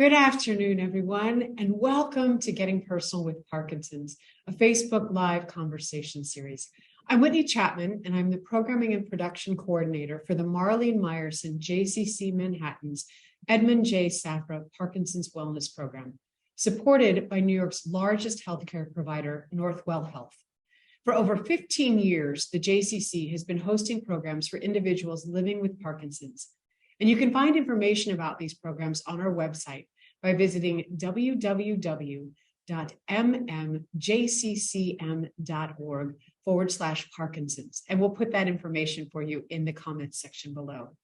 Good afternoon, everyone, and welcome to Getting Personal with Parkinson's, a Facebook Live conversation series. I'm Whitney Chapman, and I'm the Programming and Production Coordinator for the Marlene Meyerson JCC Manhattan's Edmund J. Safra Parkinson's Wellness Program, supported by New York's largest healthcare provider, Northwell Health. For over 15 years, the JCC has been hosting programs for individuals living with Parkinson's. And you can find information about these programs on our website by visiting www.mmjccm.org/Parkinson's. And we'll put that information for you in the comments section below.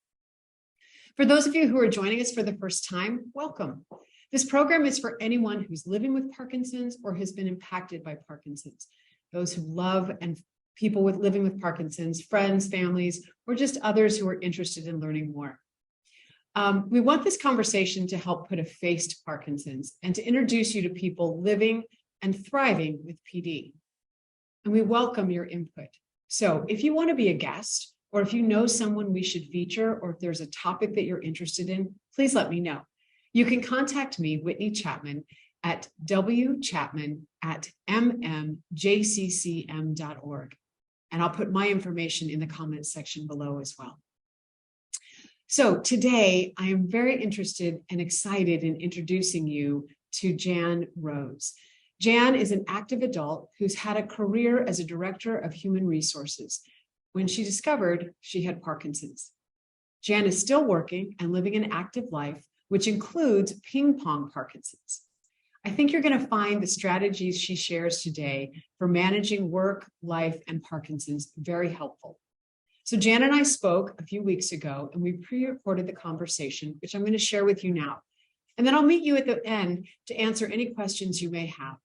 For those of you who are joining us for the first time, welcome. This program is for anyone who's living with Parkinson's or has been impacted by Parkinson's. Those who love and people with living with Parkinson's, friends, families, or just others who are interested in learning more. We want this conversation to help put a face to Parkinson's and to introduce you to people living and thriving with PD. And we welcome your input. So if you want to be a guest, or if you know someone we should feature, or if there's a topic that you're interested in, please let me know. You can contact me, Whitney Chapman, at wchapman@mmjccm.org. And I'll put my information in the comments section below as well. So today, I am very interested and excited in introducing you to Jan Rose. Jan is an active adult who's had a career as a director of human resources when she discovered she had Parkinson's. Jan is still working and living an active life, which includes Ping-Pong Parkinson's. I think you're going to find the strategies she shares today for managing work, life, and Parkinson's very helpful. So Jan and I spoke a few weeks ago, and we pre-recorded the conversation, which I'm going to share with you now. And then I'll meet you at the end to answer any questions you may have.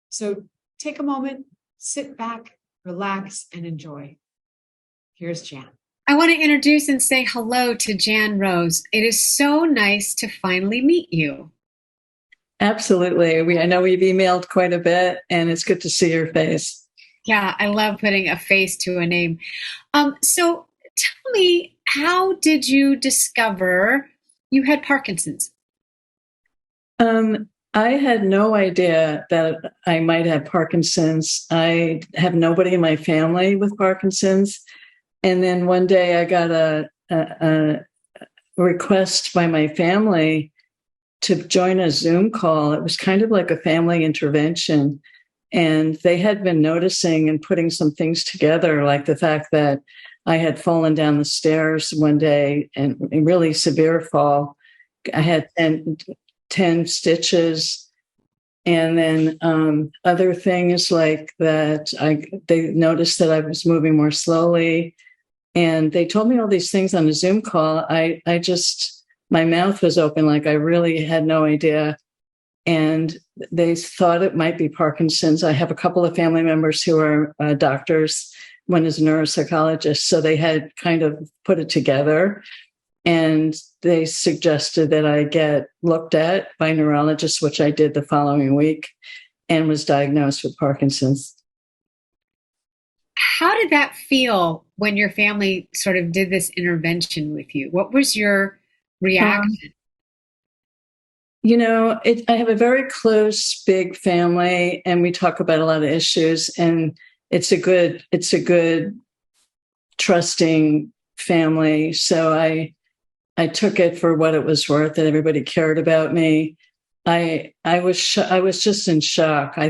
So take a moment, sit back, relax, and enjoy. Here's Jan. I want to introduce and say hello to Jan Rose. It is so nice to finally meet you. Absolutely. I know we've emailed quite a bit, and it's good to see your face. Yeah, I love putting a face to a name. So tell me, how did you discover you had Parkinson's? I had no idea that I might have Parkinson's. I have nobody in my family with Parkinson's. And then one day I got a request by my family to join a Zoom call. It was kind of like a family intervention. And they had been noticing and putting some things together, like the fact that I had fallen down the stairs one day and a really severe fall. I had 10 stitches. And then other things like that, they noticed that I was moving more slowly. And they told me all these things on a Zoom call. My mouth was open, like I really had no idea. And they thought it might be Parkinson's. I have a couple of family members who are doctors. One is a neuropsychologist. So they had kind of put it together. And they suggested that I get looked at by neurologists, which I did the following week, and was diagnosed with Parkinson's. How did that feel when your family sort of did this intervention with you? What was your reaction? I have a very close, big family, and we talk about a lot of issues, and it's a good, trusting family. So I took it for what it was worth, that everybody cared about me. I was just in shock. I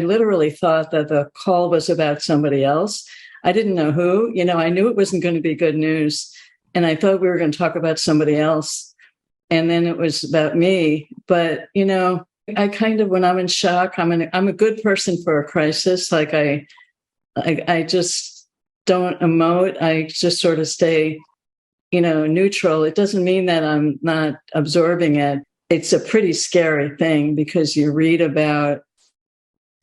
literally thought that the call was about somebody else. I didn't know who. I knew it wasn't going to be good news, and I thought we were going to talk about somebody else. And then it was about me. But, I kind of, when I'm in shock, I'm a good person for a crisis. Like I just don't emote. I just sort of stay, neutral. It doesn't mean that I'm not absorbing it. It's a pretty scary thing because you read about,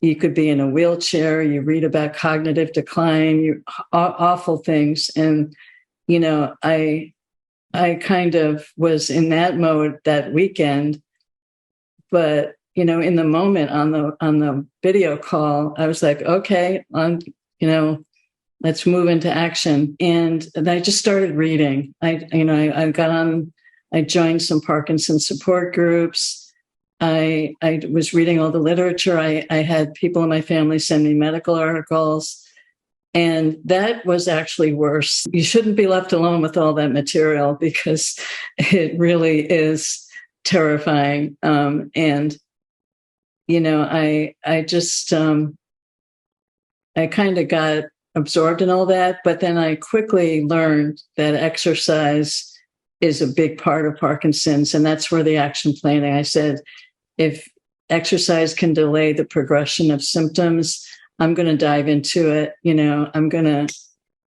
you could be in a wheelchair, you read about cognitive decline, awful things. And, I kind of was in that mode that weekend, but in the moment on the video call, I was like, okay, let's move into action. And I just started reading. I got on I joined some Parkinson's support groups. I was reading all the literature. I had people in my family send me medical articles. And that was actually worse. You shouldn't be left alone with all that material because it really is terrifying. And, you know, I just, I kind of got absorbed in all that, but then I quickly learned that exercise is a big part of Parkinson's. And that's where the action planning, I said, if exercise can delay the progression of symptoms, I'm going to dive into it. You know, I'm going to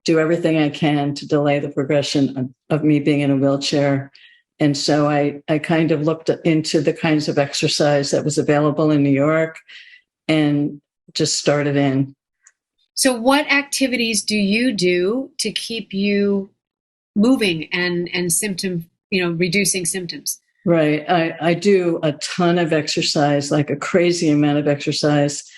do everything I can to delay the progression of me being in a wheelchair. And so I kind of looked into the kinds of exercise that was available in New York and just started in. So what activities do you do to keep you moving and symptom, reducing symptoms? Right. I do a ton of exercise, like a crazy amount of exercise,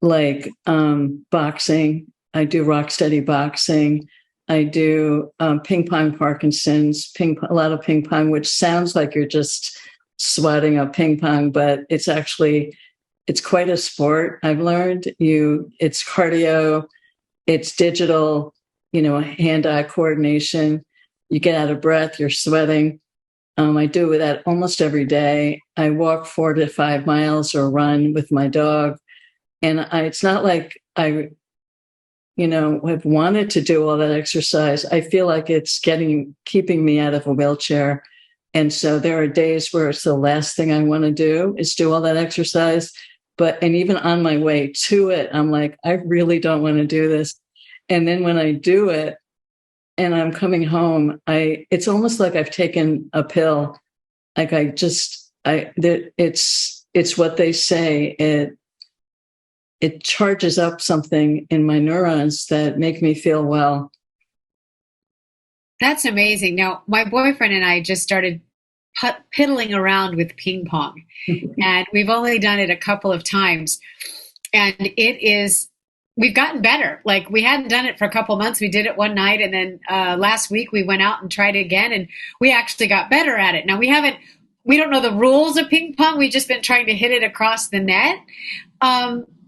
like boxing. I do rock steady boxing. I do Ping-Pong Parkinson's, a lot of ping pong, which sounds like you're just swatting a ping pong, but it's quite a sport. I've learned it's cardio, it's digital, hand-eye coordination. You get out of breath, you're sweating. I do that almost every day. I walk 4 to 5 miles or run with my dog. And it's not like I, have wanted to do all that exercise. I feel like it's keeping me out of a wheelchair. And so there are days where it's the last thing I want to do is do all that exercise. And even on my way to it, I'm like, I really don't want to do this. And then when I do it and I'm coming home, it's almost like I've taken a pill. Like it's what they say. It charges up something in my neurons that make me feel well. That's amazing. Now, my boyfriend and I just started piddling around with ping pong, and we've only done it a couple of times. And we've gotten better. Like, we hadn't done it for a couple of months. We did it one night, and then last week we went out and tried it again, and we actually got better at it. Now, we don't know the rules of ping pong. We've just been trying to hit it across the net.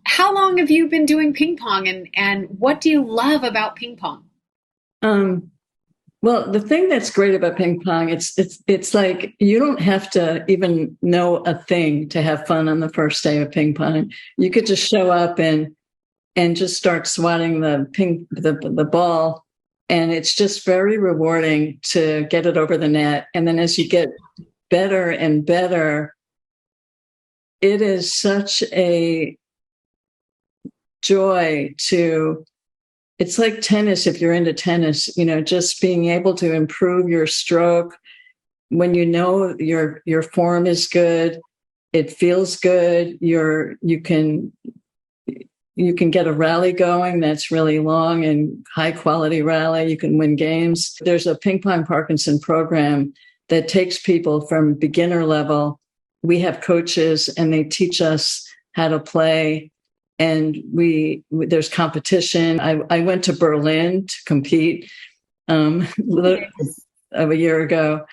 How long have you been doing ping pong, and what do you love about ping pong? Well, the thing that's great about ping pong, it's like you don't have to even know a thing to have fun on the first day of ping pong. You could just show up and just start swatting the ball, and it's just very rewarding to get it over the net. And then as you get better and better, it is such a joy it's like tennis. If you're into tennis, just being able to improve your stroke when your form is good, it feels good. You can get a rally going that's really long and high quality rally. You can win games. There's a Ping-Pong Parkinson program that takes people from beginner level. We have coaches and they teach us how to play. And there's competition. I went to Berlin to compete a year ago.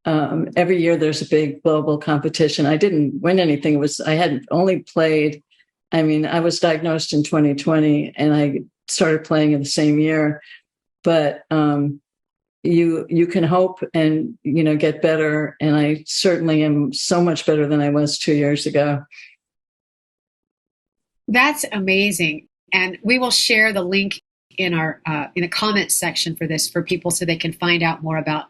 Every year there's a big global competition. I didn't win anything. I had only played. I mean, I was diagnosed in 2020 and I started playing in the same year. But you can hope and get better. And I certainly am so much better than I was 2 years ago. That's amazing. And we will share the link in the comments section for this for people so they can find out more about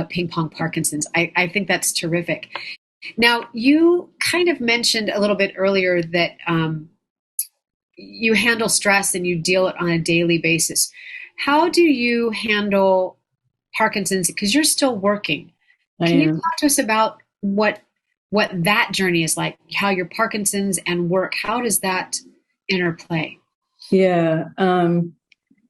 Ping-Pong Parkinson's. I think that's terrific. Now, you kind of mentioned a little bit earlier that you handle stress and you deal it on a daily basis. How do you handle Parkinson's? Because you're still working. Can you talk to us about what that journey is like, how your Parkinson's and work, how does that interplay? Yeah.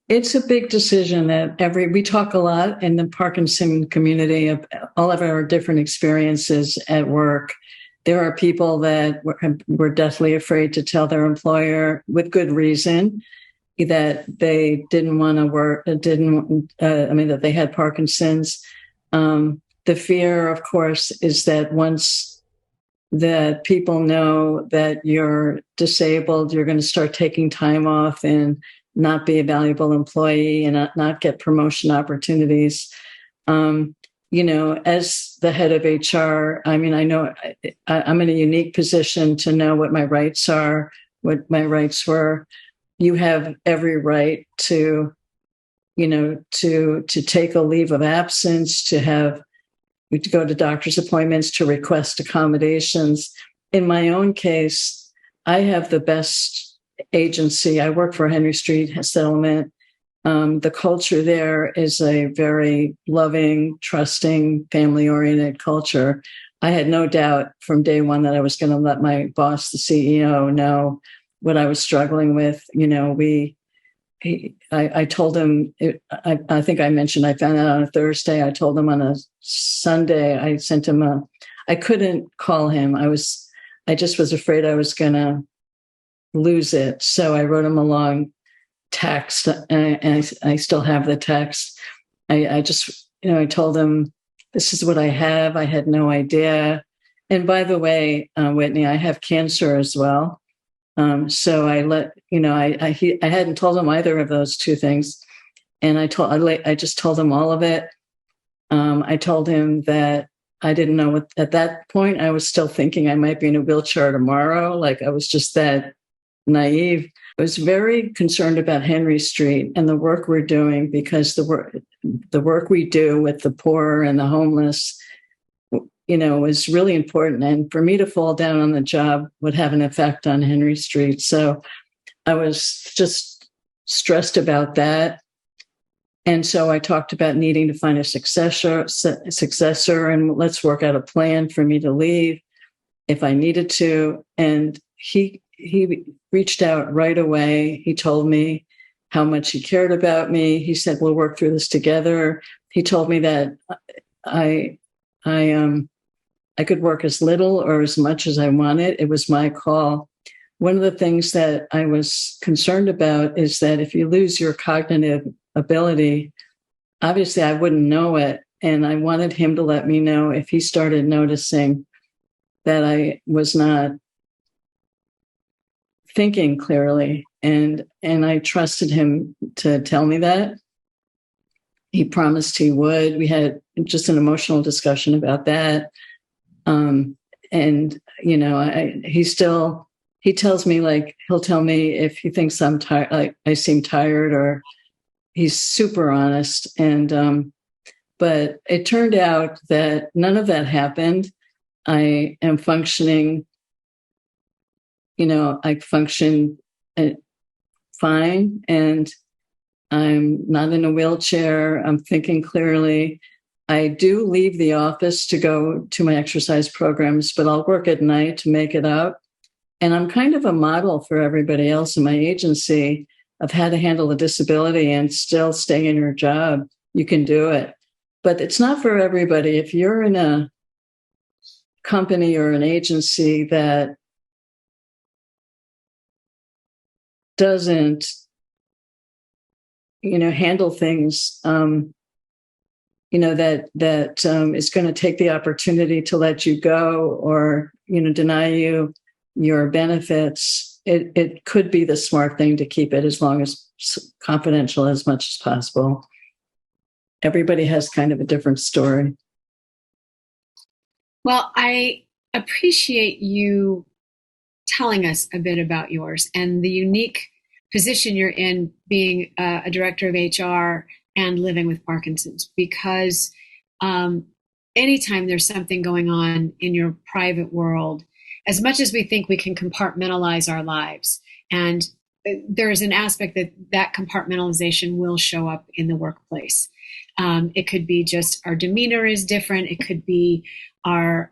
It's a big decision that we talk a lot in the Parkinson community of all of our different experiences at work. There are people that were deathly afraid to tell their employer with good reason that they didn't want to work, that they had Parkinson's. the fear, of course, is that once that people know that you're disabled, you're going to start taking time off and not be a valuable employee and not get promotion opportunities. As the head of HR, I mean, I know I'm in a unique position to know what my rights are, what my rights were. You have every right to take a leave of absence, to go to doctor's appointments, to request accommodations. In my own case, I have the best agency. I work for Henry Street Settlement. The culture there is a very loving, trusting, family-oriented culture. I had no doubt from day one that I was going to let my boss, the CEO, know what I was struggling with. I told him, I think I mentioned I found out on a Thursday. I told him on a Sunday, I sent him I couldn't call him. I just was afraid I was going to lose it. So I wrote him a long text, and I still have the text. I just, I told him, this is what I have. I had no idea. And by the way, Whitney, I have cancer as well. So I hadn't told him either of those two things. And I just told him all of it. I told him that I didn't know what, at that point, I was still thinking I might be in a wheelchair tomorrow. Like, I was just that naive. I was very concerned about Henry Street and the work we're doing, because the work we do with the poor and the homeless, was really important. And for me to fall down on the job would have an effect on Henry Street. So I was just stressed about that. And so I talked about needing to find a successor, and let's work out a plan for me to leave if I needed to. And he reached out right away. He told me how much he cared about me. He said, we'll work through this together. He told me that I could work as little or as much as I wanted. It was my call. One of the things that I was concerned about is that if you lose your cognitive ability, obviously I wouldn't know it. And I wanted him to let me know if he started noticing that I was not thinking clearly. And I trusted him to tell me that. He promised he would. We had just an emotional discussion about that. He tells me, like, he'll tell me if he thinks I'm tired, like I seem tired, or he's super honest. And, but it turned out that none of that happened. I am functioning, I function fine, and I'm not in a wheelchair. I'm thinking clearly. I do leave the office to go to my exercise programs, but I'll work at night to make it up. And I'm kind of a model for everybody else in my agency of how to handle a disability and still stay in your job. You can do it. But it's not for everybody. If you're in a company or an agency that doesn't, handle things, that is going to take the opportunity to let you go, or, deny you your benefits, it could be the smart thing to keep it as long as confidential as much as possible. Everybody has kind of a different story. Well, I appreciate you telling us a bit about yours and the unique position you're in, being a director of HR and living with Parkinson's, because anytime there's something going on in your private world, as much as we think we can compartmentalize our lives, and there's an aspect that compartmentalization will show up in the workplace. It could be just our demeanor is different. It could be our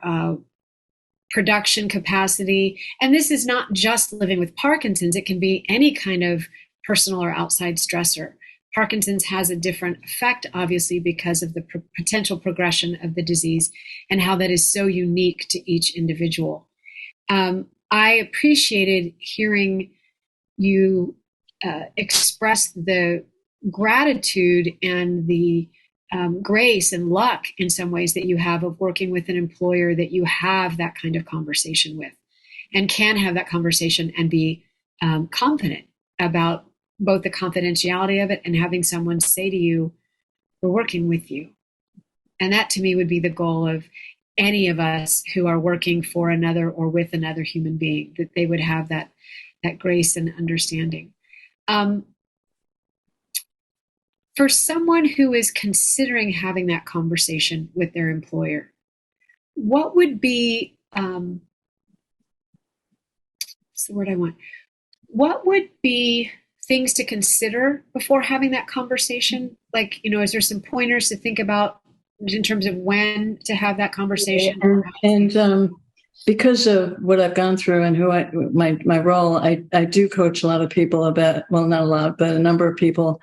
production capacity. And this is not just living with Parkinson's. It can be any kind of personal or outside stressor. Parkinson's has a different effect, obviously, because of the potential progression of the disease and how that is so unique to each individual. I appreciated hearing you express the gratitude and the grace and luck in some ways that you have of working with an employer that you have that kind of conversation with and can have that conversation and be confident about both the confidentiality of it and having someone say to you, we're working with you. And that to me would be the goal of any of us who are working for another or with another human being, that they would have that grace and understanding. For someone who is considering having that conversation with their employer, what would be, what's the word I want? What would be things to consider before having that conversation? Like, is there some pointers to think about in terms of when to have that conversation? And because of what I've gone through and my role, I do coach a lot of people about, well, not a lot, but a number of people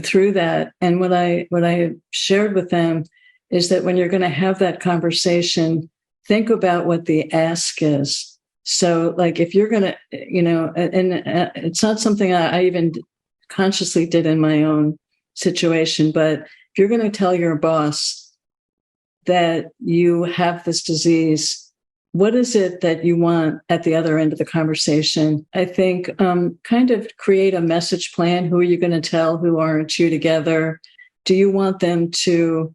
through that. And what I shared with them is that when you're going to have that conversation, think about what the ask is. So like if you're going to, and it's not something I even consciously did in my own situation, but if you're going to tell your boss that you have this disease, what is it that you want at the other end of the conversation? I think kind of create a message plan. Who are you going to tell? Who aren't you together? Do you want them to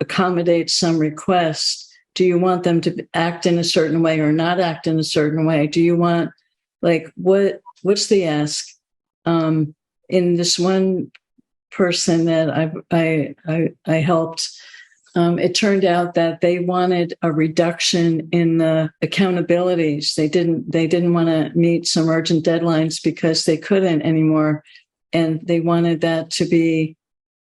accommodate some request? Do you want them to act in a certain way or not act in a certain way? Do you want, like, what's the ask? In this one person that I helped, it turned out that they wanted a reduction in the accountabilities. They didn't want to meet some urgent deadlines because they couldn't anymore, and they wanted that to be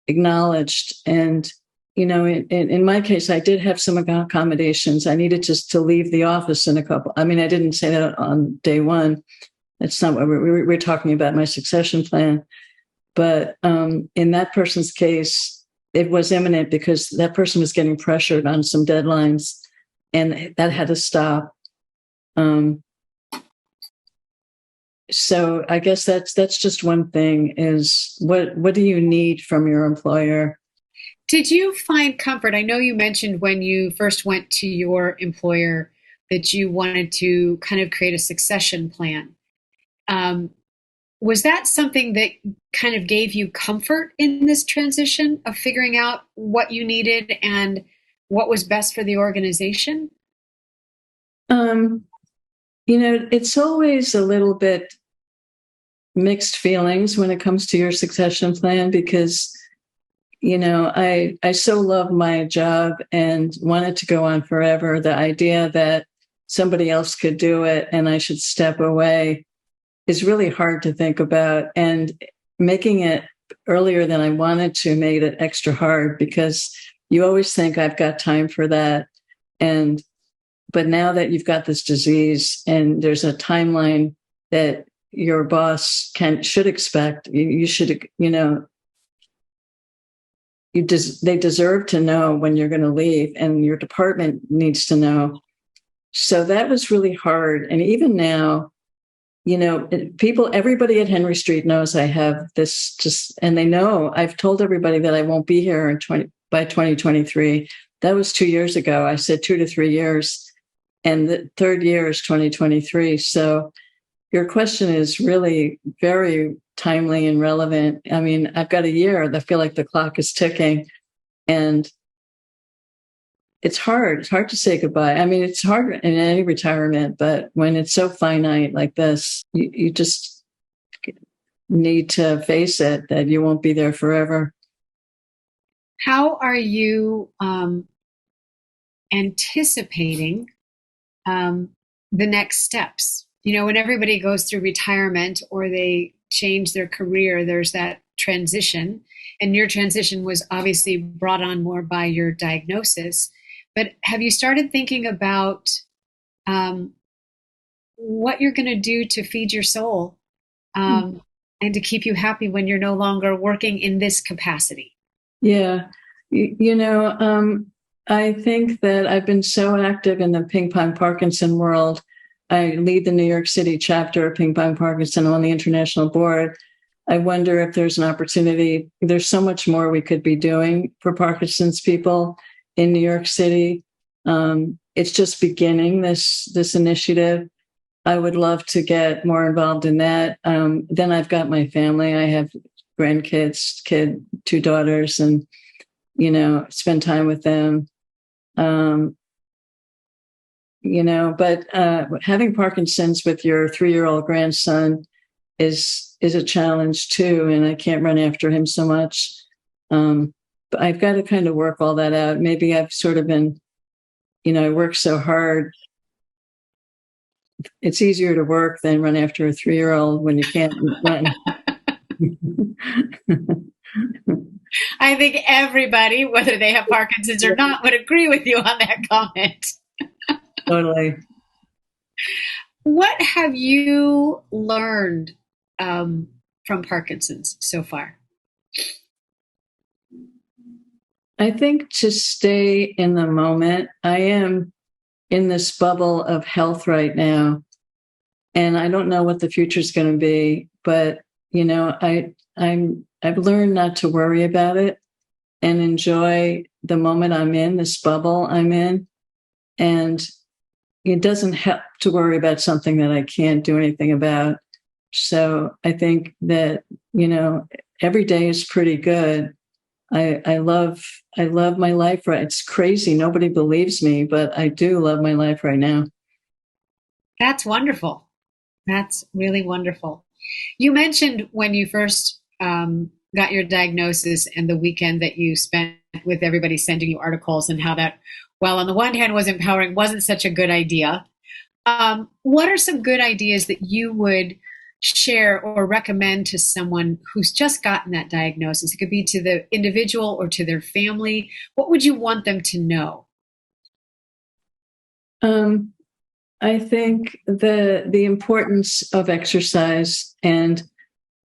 acknowledged. And in my case, I did have some accommodations. I needed just to leave the office in a couple. I mean, I didn't say that on day one. That's not what we're talking about. My succession plan, but in that person's case, it was imminent because that person was getting pressured on some deadlines, and that had to stop. So I guess that's just one thing. Is what do you need from your employer? Did you find comfort? I know you mentioned when you first went to your employer that you wanted to kind of create a succession plan. Was that something that kind of gave you comfort in this transition of figuring out what you needed and what was best for the organization? It's always a little bit mixed feelings when it comes to your succession plan because, I so love my job and wanted to go on forever. The idea that somebody else could do it and I should step away is really hard to think about, and making it earlier than I wanted to made it extra hard because you always think I've got time for that. But now that you've got this disease and there's a timeline that your boss should expect, you should, they deserve to know when you're going to leave, and your department needs to know. So that was really hard. And even now, everybody at Henry Street knows I have this and they know I've told everybody that I won't be here by 2023. That was 2 years ago. I said 2 to 3 years, and the third year is 2023. So your question is really very timely and relevant. I mean, I've got a year. I feel like the clock is ticking, and it's hard. It's hard to say goodbye. I mean, it's hard in any retirement, but when it's so finite like this, you just need to face it that you won't be there forever. How are you anticipating the next steps? When everybody goes through retirement or they change their career, there's that transition. And your transition was obviously brought on more by your diagnosis. But have you started thinking about what you're going to do to feed your soul and to keep you happy when you're no longer working in this capacity? Yeah. I think that I've been so active in the Ping-Pong Parkinson world. I lead the New York City chapter of Ping-Pong Parkinson on the international board. I wonder if there's an opportunity. There's so much more we could be doing for Parkinson's people in New York City. It's just beginning this initiative. I would love to get more involved in that. Then I've got my family. I have grandkids, two daughters, and spend time with them. But having Parkinson's with your 3-year-old grandson is a challenge too, and I can't run after him so much. But I've got to kind of work all that out. Maybe I've sort of been, I work so hard. It's easier to work than run after a 3-year-old when you can't run. I think everybody, whether they have Parkinson's or not, would agree with you on that comment. Totally. What have you learned from Parkinson's so far? I think to stay in the moment. I am in this bubble of health right now, and I don't know what the future is going to be, but I've learned not to worry about it and enjoy the moment I'm in, this bubble I'm in. And it doesn't help to worry about something that I can't do anything about. So I think that, every day is pretty good. I love my life. Right. It's crazy. Nobody believes me, but I do love my life right now. That's wonderful. That's really wonderful. You mentioned when you first got your diagnosis and the weekend that you spent with everybody sending you articles, and how that, while on the one hand was empowering, wasn't such a good idea. What are some good ideas that you would share or recommend to someone who's just gotten that diagnosis? It could be to the individual or to their family. What would you want them to know? I think the importance of exercise, and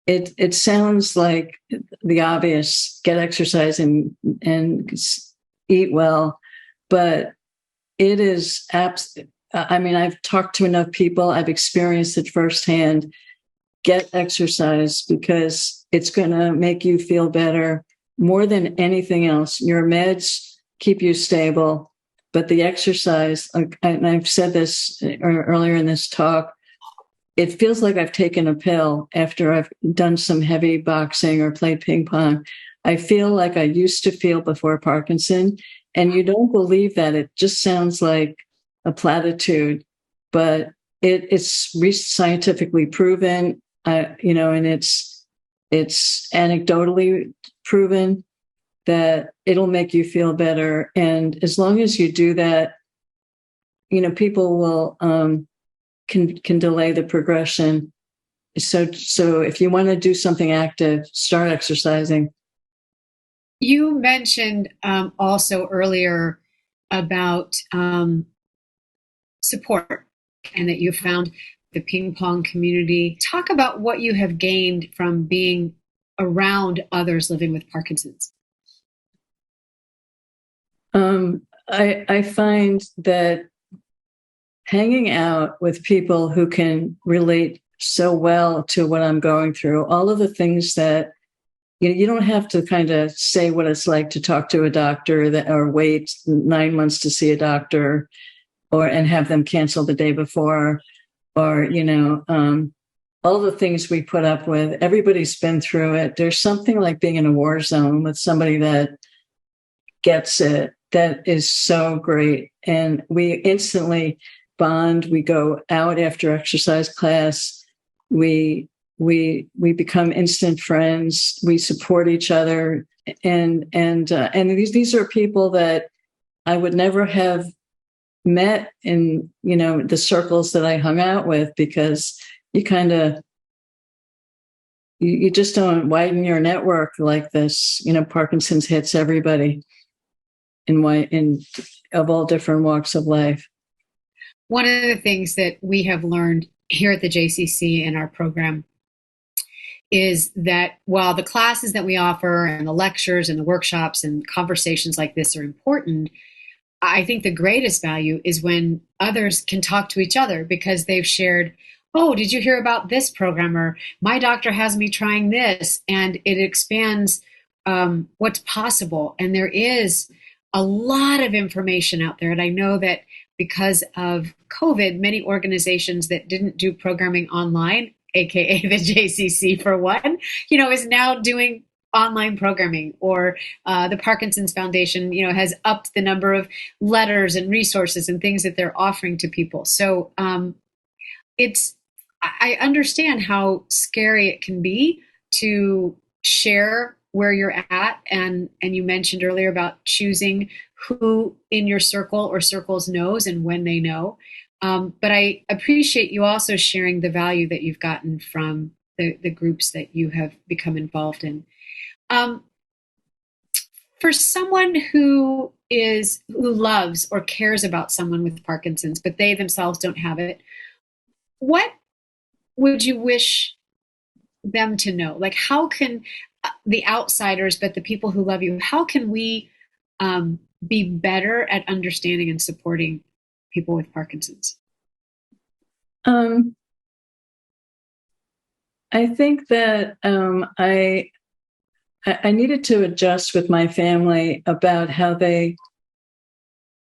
it sounds like the obvious: get exercise and eat well, but it is I've talked to enough people. I've experienced it firsthand. Get exercise, because it's going to make you feel better more than anything else. Your meds keep you stable, but the exercise, and I've said this earlier in this talk, it feels like I've taken a pill after I've done some heavy boxing or played ping pong. I feel like I used to feel before Parkinson, and you don't believe that. It just sounds like a platitude, but it's scientifically proven. And it's anecdotally proven that it'll make you feel better. And as long as you do that, people will can delay the progression. So if you want to do something active, start exercising. You mentioned also earlier about support, and that you found the ping pong community. Talk about what you have gained from being around others living with Parkinson's. I find that hanging out with people who can relate so well to what I'm going through, all of the things that you don't have to kind of say what it's like to talk to a doctor or wait 9 months to see a doctor, and have them cancel the day before. Or, all the things we put up with. Everybody's been through it. There's something like being in a war zone with somebody that gets it. That is so great. And we instantly bond. We go out after exercise class. We become instant friends. We support each other. And these are people that I would never have met in the circles that I hung out with, because you kind of you just don't widen your network like this. Parkinson's hits everybody in of all different walks of life. One of the things that we have learned here at the JCC in our program is that while the classes that we offer and the lectures and the workshops and conversations like this are important, I think the greatest value is when others can talk to each other, because they've shared oh, did you hear about this program? Or my doctor has me trying this, and it expands what's possible. And there is a lot of information out there. And I know that because of COVID, many organizations that didn't do programming online, aka the JCC for one, is now doing online programming, or the Parkinson's Foundation, has upped the number of letters and resources and things that they're offering to people. So I understand how scary it can be to share where you're at, and you mentioned earlier about choosing who in your circle or circles knows and when they know. But I appreciate you also sharing the value that you've gotten from the groups that you have become involved in. For someone who loves or cares about someone with Parkinson's, but they themselves don't have it, what would you wish them to know? Like, how can the outsiders, but the people who love you, how can we be better at understanding and supporting people with Parkinson's? I think that I needed to adjust with my family about how they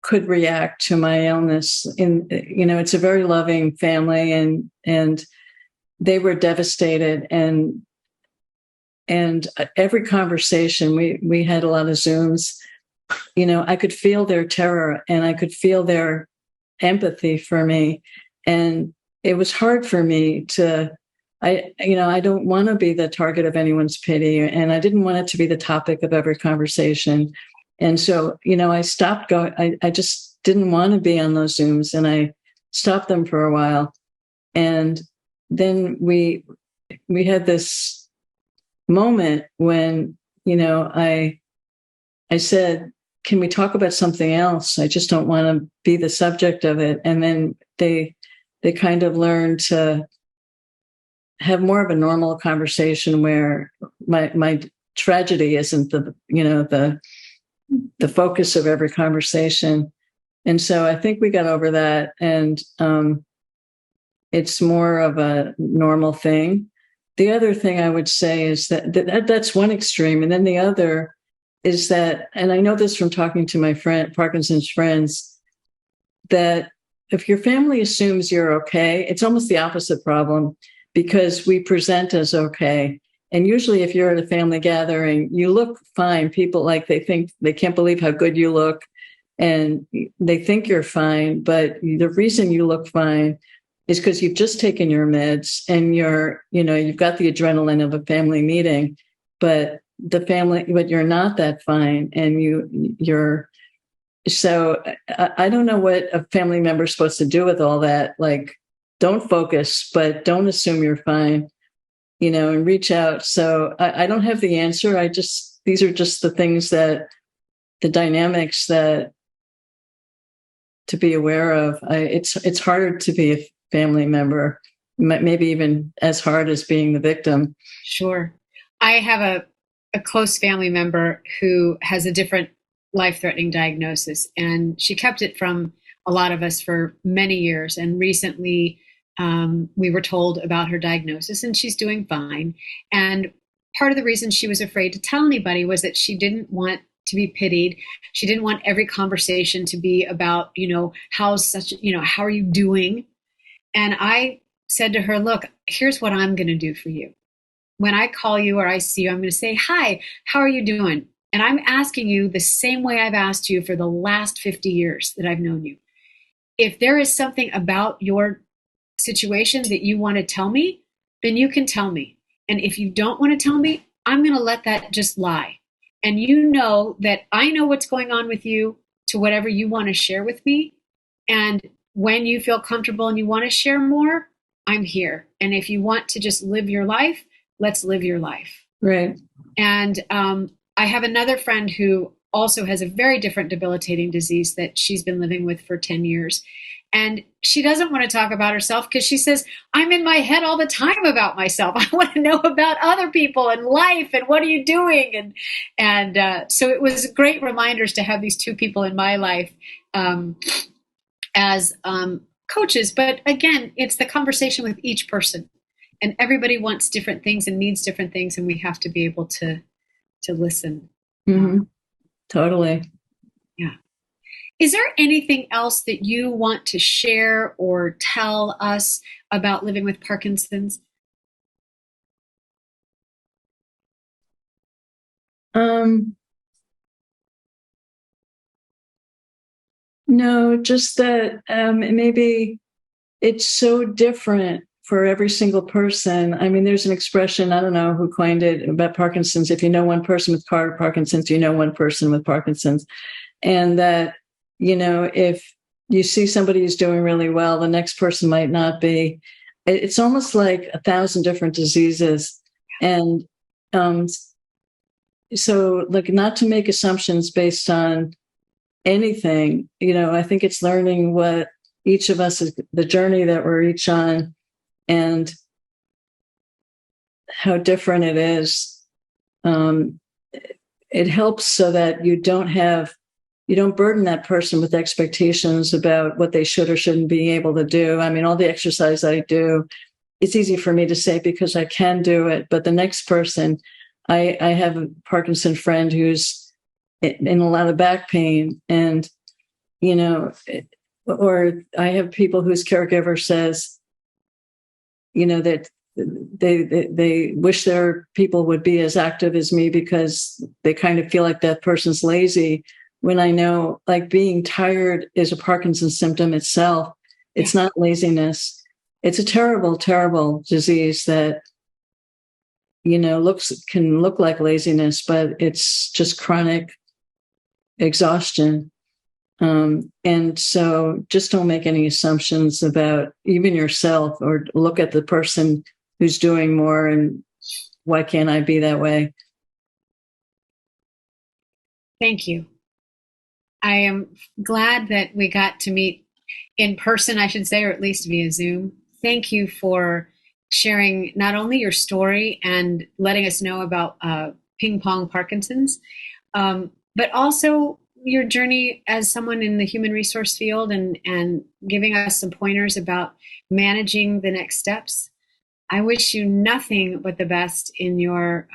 could react to my illness. It's a very loving family, and they were devastated, and every conversation we had a lot of Zooms. I could feel their terror, and I could feel their empathy for me, and it was hard for me to. I don't want to be the target of anyone's pity, and I didn't want it to be the topic of every conversation. And so, I stopped going. I just didn't want to be on those Zooms, and I stopped them for a while. And then we had this moment when, I said, can we talk about something else? I just don't want to be the subject of it. And then they kind of learned to have more of a normal conversation where my tragedy isn't the focus of every conversation. And so I think we got over that, and it's more of a normal thing. The other thing I would say is that's one extreme. And then the other is that, and I know this from talking to my Parkinson's friends, that if your family assumes you're okay, it's almost the opposite problem, because we present as okay. And usually if you're at a family gathering, you look fine. People they think they can't believe how good you look, and they think you're fine. But the reason you look fine is because you've just taken your meds, and you've got the adrenaline of a family meeting, but you're not that fine. And so I don't know what a family member is supposed to do with all that. Like, don't focus, but don't assume you're fine, and reach out. So I don't have the answer. These are just the things the dynamics that to be aware of. It's harder to be a family member, maybe even as hard as being the victim. Sure. I have a close family member who has a different life-threatening diagnosis, and she kept it from a lot of us for many years. And recently, we were told about her diagnosis, and she's doing fine. And part of the reason she was afraid to tell anybody was that she didn't want to be pitied. She didn't want every conversation to be about, how are you doing? And I said to her, look, here's what I'm going to do for you. When I call you or I see you, I'm going to say, hi, how are you doing? And I'm asking you the same way I've asked you for the last 50 years that I've known you. If there is something about your situation that you want to tell me, then you can tell me. And if you don't want to tell me, I'm going to let that just lie. And you know that I know what's going on with you to whatever you want to share with me. And when you feel comfortable and you want to share more, I'm here. And if you want to just live your life, let's live your life. Right. And I have another friend who also has a very different debilitating disease that she's been living with for 10 years. And she doesn't want to talk about herself because she says, I'm in my head all the time about myself. I want to know about other people and life and what are you doing? And so it was great reminders to have these two people in my life as coaches, but again, it's the conversation with each person. And everybody wants different things and needs different things, and we have to be able to listen. Totally. Yeah. Is there anything else that you want to share or tell us about living with Parkinson's? No, just that maybe it's so different for every single person. I mean, there's an expression, I don't know who coined it, about Parkinson's. If you know one person with Parkinson's, you know one person with Parkinson's. And that, if you see somebody who's doing really well, the next person might not be. It's almost like 1,000 different diseases. And so, like, not to make assumptions based on anything, I think it's learning what each of us is, the journey that we're each on, and how different it is. It helps so that you don't burden that person with expectations about what they should or shouldn't be able to do. I mean, all the exercise I do, it's easy for me to say because I can do it, but the next person, I have a Parkinson friend who's in a lot of back pain, and or I have people whose caregiver says, that they wish their people would be as active as me because they kind of feel like that person's lazy. When I know, like, being tired is a Parkinson's symptom itself. It's not laziness. It's a terrible, terrible disease that can look like laziness, but it's just chronic exhaustion. And so just don't make any assumptions about even yourself, or look at the person who's doing more and why can't I be that way? Thank you. I am glad that we got to meet in person, I should say, or at least via Zoom. Thank you for sharing not only your story and letting us know about Ping-Pong Parkinson's, but also your journey as someone in the human resource field, and giving us some pointers about managing the next steps. I wish you nothing but the best in your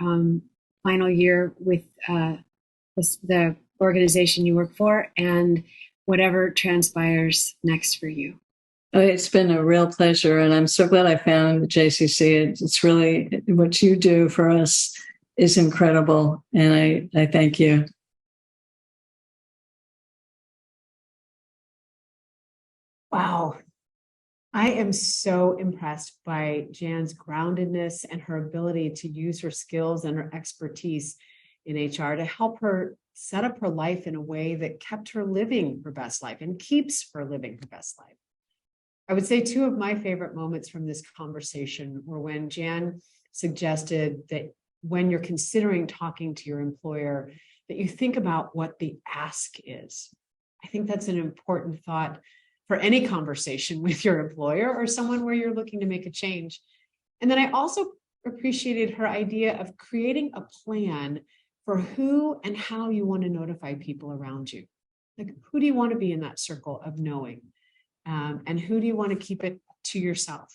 final year with the organization you work for, and whatever transpires next for you. Oh, it's been a real pleasure, and I'm so glad I found the JCC. It's really, what you do for us is incredible, and I thank you. Wow. I am so impressed by Jan's groundedness and her ability to use her skills and her expertise in HR to help her set up her life in a way that kept her living her best life and keeps her living her best life. I would say two of my favorite moments from this conversation were when Jan suggested that when you're considering talking to your employer, that you think about what the ask is. I think that's an important thought for any conversation with your employer or someone where you're looking to make a change. And then I also appreciated her idea of creating a plan for who and how you want to notify people around you. Like, who do you want to be in that circle of knowing? And who do you want to keep it to yourself?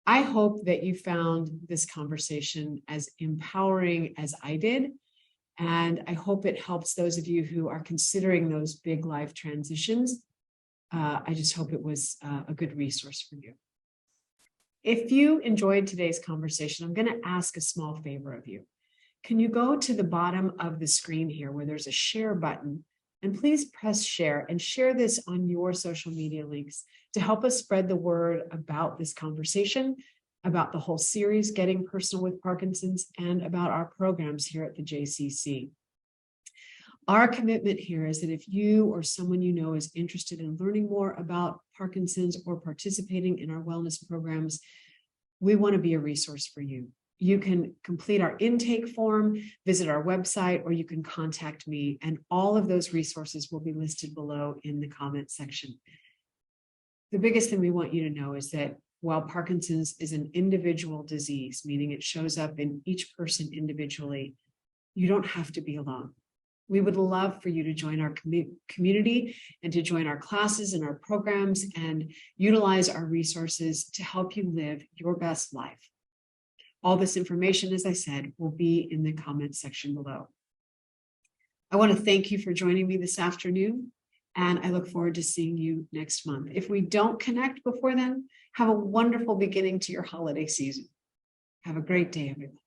I hope that you found this conversation as empowering as I did. And I hope it helps those of you who are considering those big life transitions. I just hope it was a good resource for you. If you enjoyed today's conversation, I'm going to ask a small favor of you. Can you go to the bottom of the screen here where there's a share button, and please press share and share this on your social media links to help us spread the word about this conversation, about the whole series, Getting Personal with Parkinson's, and about our programs here at the JCC. Our commitment here is that if you or someone you know is interested in learning more about Parkinson's or participating in our wellness programs, we want to be a resource for you. You can complete our intake form, visit our website, or you can contact me, and all of those resources will be listed below in the comment section. The biggest thing we want you to know is that while Parkinson's is an individual disease, meaning it shows up in each person individually, you don't have to be alone. We would love for you to join our community and to join our classes and our programs and utilize our resources to help you live your best life. All this information, as I said, will be in the comments section below. I want to thank you for joining me this afternoon, and I look forward to seeing you next month. If we don't connect before then, have a wonderful beginning to your holiday season. Have a great day, everyone.